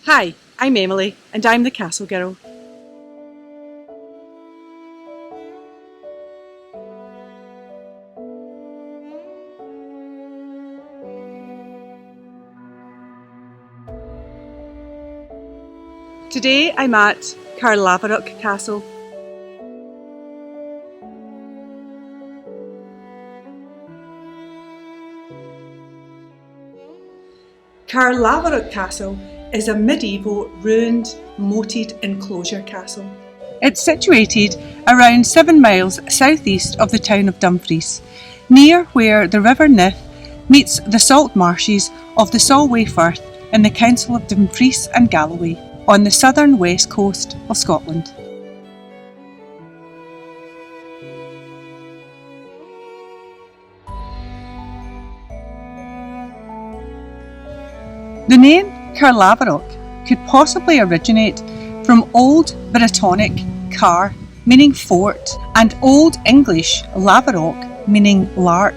Hi, I'm Emily and I'm the Castle Girl. Today I'm at Caerlaverock Castle. Caerlaverock Castle is a medieval, ruined, moated enclosure castle. It's situated around 7 miles southeast of the town of Dumfries, near where the River Nith meets the salt marshes of the Solway Firth in the Council of Dumfries and Galloway, on the southern west coast of Scotland. The name Caerlaverock could possibly originate from Old Brittonic car, meaning fort, and Old English laverock, meaning lark.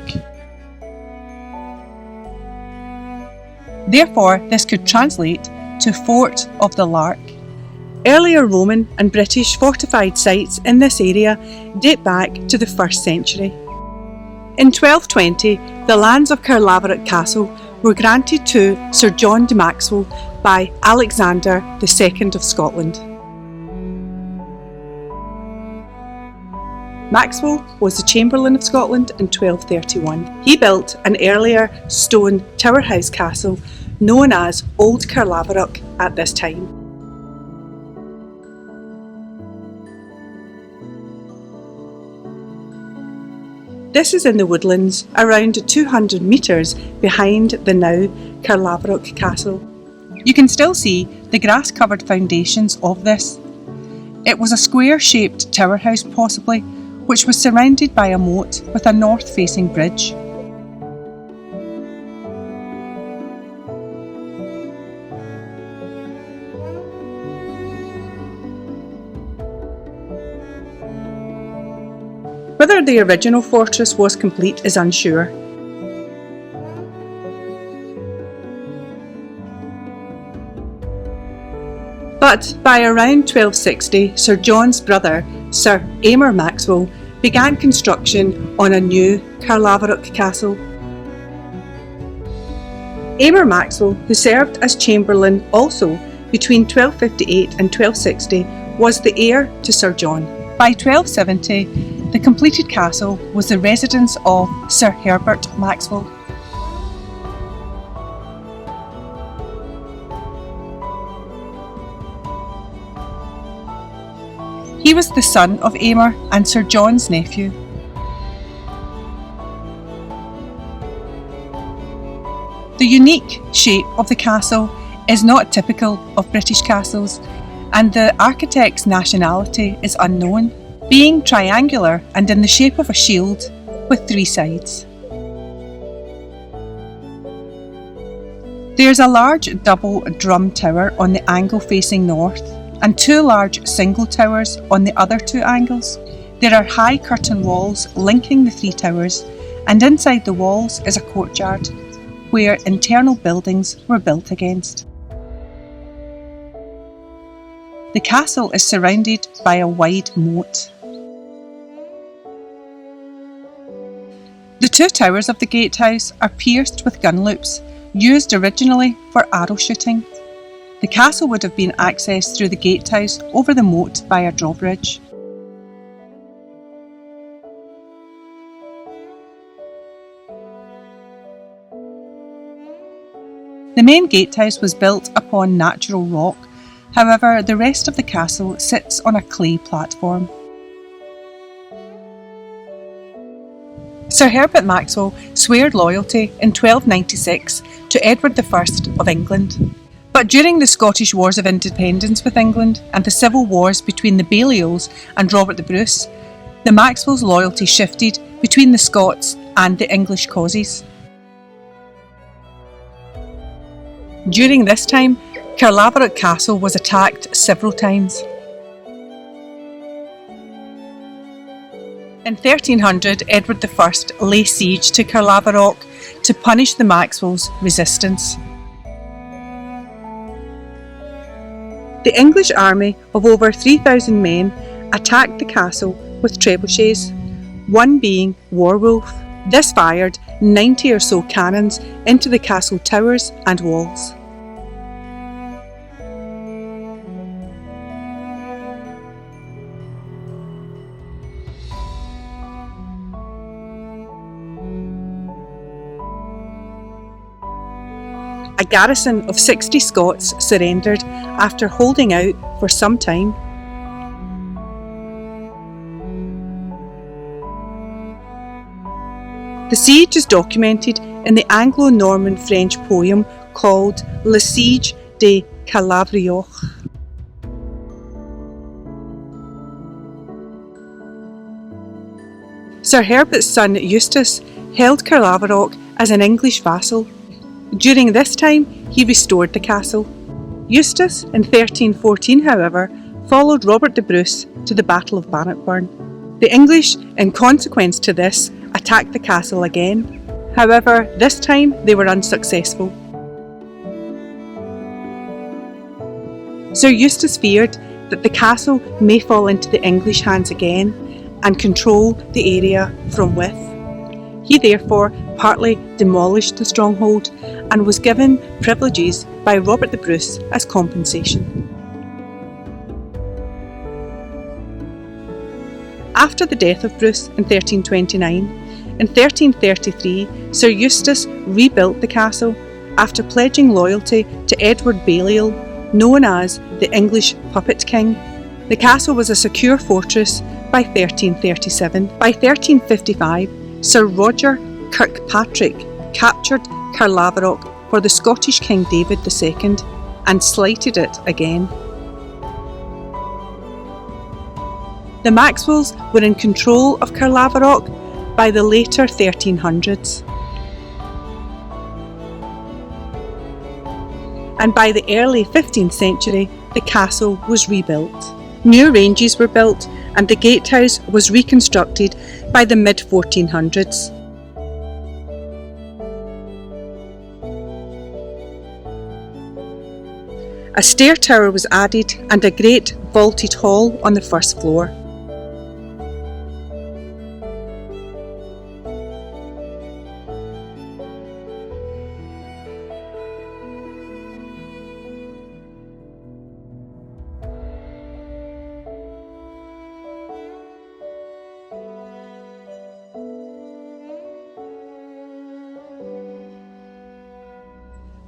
Therefore, this could translate to Fort of the Lark. Earlier Roman and British fortified sites in this area date back to the 1st century. In 1220, the lands of Caerlaverock Castle were granted to Sir John de Maxwell by Alexander II of Scotland. Maxwell was the Chamberlain of Scotland in 1231. He built an earlier stone tower house castle known as Old Caerlaverock at this time. This is in the woodlands around 200 metres behind the now Caerlaverock Castle. You can still see the grass-covered foundations of this. It was a square-shaped tower house possibly, which was surrounded by a moat with a north-facing bridge. Whether the original fortress was complete is unsure. But by around 1260, Sir John's brother, Sir Aymer Maxwell, began construction on a new Caerlaverock Castle. Aymer Maxwell, who served as Chamberlain also between 1258 and 1260, was the heir to Sir John. By 1270, the completed castle was the residence of Sir Herbert Maxwell. He was the son of Aymer and Sir John's nephew. The unique shape of the castle is not typical of British castles, and the architect's nationality is unknown, being triangular and in the shape of a shield with 3 sides. There's a large double drum tower on the angle facing north and 2 large single towers on the other 2 angles. There are high curtain walls linking the 3 towers, and inside the walls is a courtyard where internal buildings were built against. The castle is surrounded by a wide moat. The 2 towers of the gatehouse are pierced with gun loops, used originally for arrow shooting. The castle would have been accessed through the gatehouse over the moat by a drawbridge. The main gatehouse was built upon natural rock, however the rest of the castle sits on a clay platform. Sir Herbert Maxwell swore loyalty in 1296 to Edward I of England. But during the Scottish Wars of Independence with England and the civil wars between the Balliols and Robert the Bruce, the Maxwells' loyalty shifted between the Scots and the English causes. During this time, Caerlaverock Castle was attacked several times. In 1300, Edward I lay siege to Caerlaverock to punish the Maxwells' resistance. The English army of over 3,000 men attacked the castle with trebuchets, one being Warwolf. This fired 90 or so cannons into the castle towers and walls. A garrison of 60 Scots surrendered after holding out for some time. The siege is documented in the Anglo-Norman French poem called Le Siege de Caerlaverock. Sir Herbert's son Eustace held Caerlaverock as an English vassal. During this time, he restored the castle. Eustace, in 1314, however, followed Robert de Bruce to the Battle of Bannockburn. The English, in consequence to this, attacked the castle again. However, this time they were unsuccessful. Sir Eustace feared that the castle may fall into the English hands again and control the area from with. He therefore partly demolished the stronghold and was given privileges by Robert the Bruce as compensation. After the death of Bruce in 1329, in 1333 Sir Eustace rebuilt the castle after pledging loyalty to Edward Balliol, known as the English Puppet King. The castle was a secure fortress by 1337. By 1355, Sir Roger Kirkpatrick captured Caerlaverock for the Scottish King David II and slighted it again. The Maxwells were in control of Caerlaverock by the later 1300s. And by the early 15th century, the castle was rebuilt. New ranges were built and the gatehouse was reconstructed by the mid-1400s. A stair tower was added and a great vaulted hall on the first floor.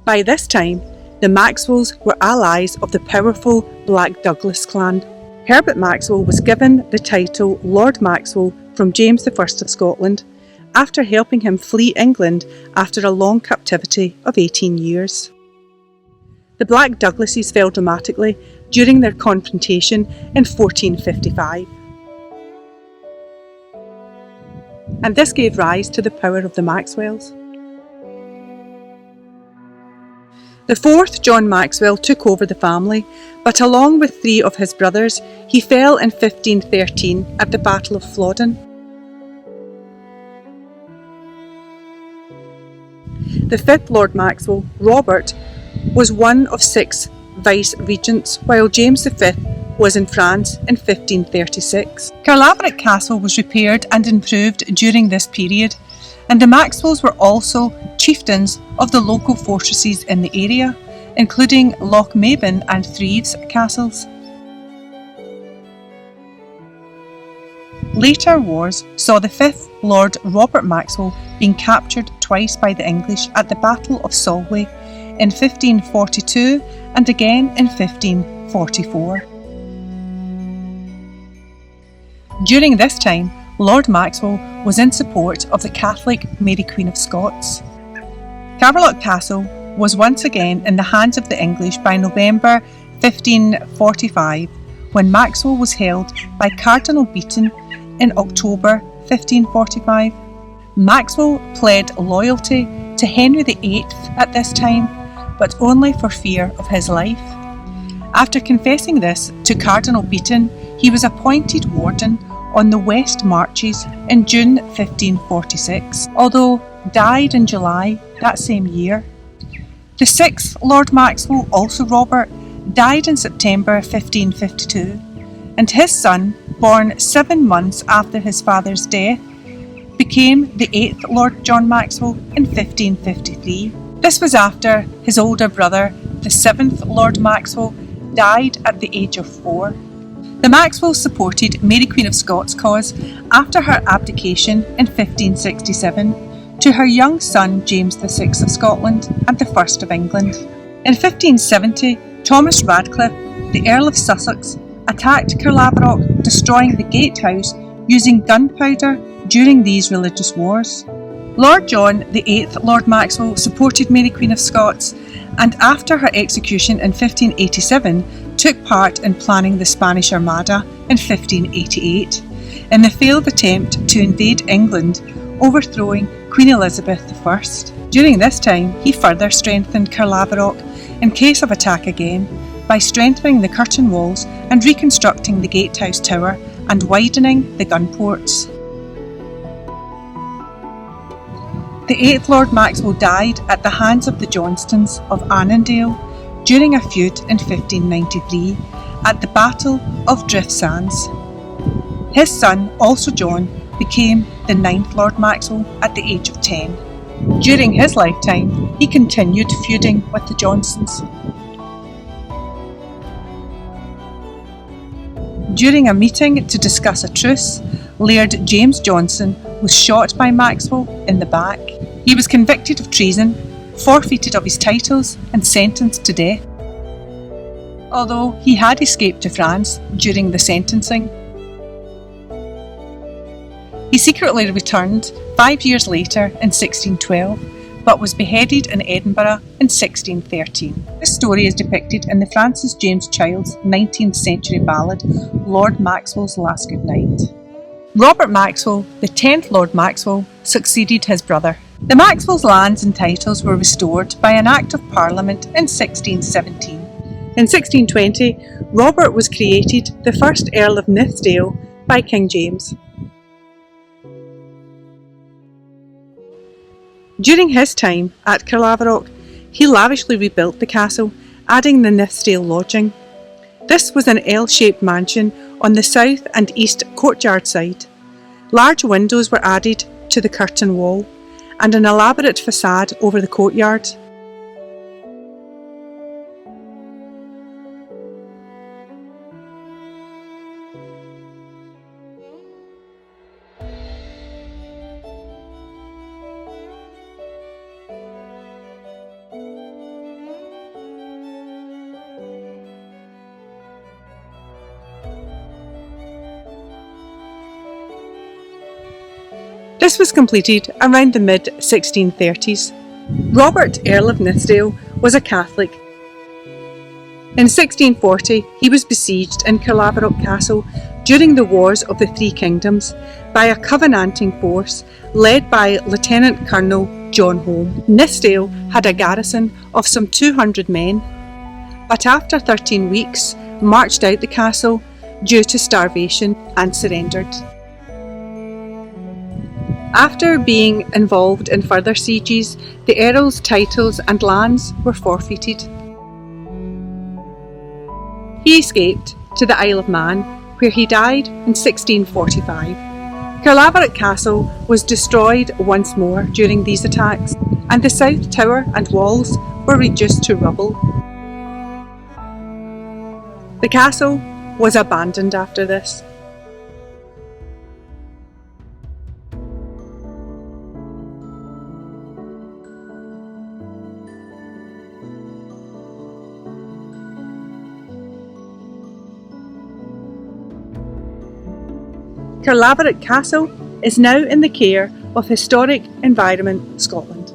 By this time, the Maxwells were allies of the powerful Black Douglas clan. Herbert Maxwell was given the title Lord Maxwell from James I of Scotland after helping him flee England after a long captivity of 18 years. The Black Douglases fell dramatically during their confrontation in 1455. And this gave rise to the power of the Maxwells. The fourth John Maxwell took over the family, but along with three of his brothers, he fell in 1513 at the Battle of Flodden. The fifth Lord Maxwell, Robert, was one of 6 vice-regents, while James V was in France in 1536. Caerlaverock Castle was repaired and improved during this period, and the Maxwells were also chieftains of the local fortresses in the area, including Lochmaben and Threves castles. Later wars saw the 5th Lord Robert Maxwell being captured twice by the English at the Battle of Solway in 1542 and again in 1544. During this time, Lord Maxwell was in support of the Catholic Mary Queen of Scots. Caerlaverock Castle was once again in the hands of the English by November 1545, when Maxwell was held by Cardinal Beaton in October 1545. Maxwell pled loyalty to Henry VIII at this time, but only for fear of his life. After confessing this to Cardinal Beaton, he was appointed warden on the West Marches in June 1546, although died in July that same year. The 6th Lord Maxwell, also Robert, died in September 1552, and his son, born 7 months after his father's death, became the 8th Lord John Maxwell in 1553. This was after his older brother, the 7th Lord Maxwell, died at the age of 4. The Maxwells supported Mary Queen of Scots' cause after her abdication in 1567 to her young son James VI of Scotland and the 1st of England. In 1570, Thomas Radcliffe, the Earl of Sussex, attacked Caerlaverock, destroying the gatehouse using gunpowder during these religious wars. Lord John, the 8th Lord Maxwell, supported Mary Queen of Scots, and after her execution in 1587 took part in planning the Spanish Armada in 1588 in the failed attempt to invade England, overthrowing Queen Elizabeth I. During this time, he further strengthened Caerlaverock in case of attack again by strengthening the curtain walls and reconstructing the gatehouse tower and widening the gun ports. The 8th Lord Maxwell died at the hands of the Johnstons of Annandale during a feud in 1593 at the Battle of Driftsands. His son, also John, became the 9th Lord Maxwell at the age of 10. During his lifetime, he continued feuding with the Johnstons. During a meeting to discuss a truce, Laird James Johnson was shot by Maxwell in the back. He was convicted of treason, forfeited of his titles and sentenced to death, although he had escaped to France during the sentencing. He secretly returned 5 years later in 1612, but was beheaded in Edinburgh in 1613. This story is depicted in the Francis James Child's 19th century ballad, Lord Maxwell's Last Good Night. Robert Maxwell, the 10th Lord Maxwell, succeeded his brother. The Maxwells' lands and titles were restored by an Act of Parliament in 1617. In 1620, Robert was created the first Earl of Nithsdale by King James. During his time at Caerlaverock, he lavishly rebuilt the castle, adding the Nithsdale lodging. This was an L-shaped mansion on the south and east courtyard side. Large windows were added to the curtain wall, and an elaborate facade over the courtyard. This was completed around the mid-1630s. Robert, Earl of Nithsdale, was a Catholic. In 1640, he was besieged in Caerlaverock Castle during the Wars of the Three Kingdoms by a Covenanting force led by Lieutenant Colonel John Home. Nithsdale had a garrison of some 200 men, but after 13 weeks marched out the castle due to starvation and surrendered. After being involved in further sieges, the Earl's titles and lands were forfeited. He escaped to the Isle of Man, where he died in 1645. Caerlaverock Castle was destroyed once more during these attacks, and the south tower and walls were reduced to rubble. The castle was abandoned after this. Caerlaverock Castle is now in the care of Historic Environment Scotland.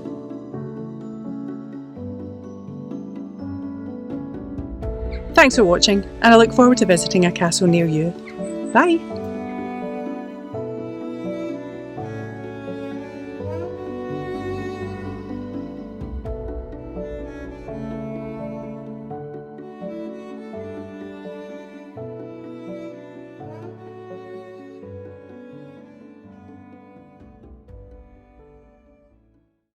Thanks for watching, and I look forward to visiting a castle near you. Bye!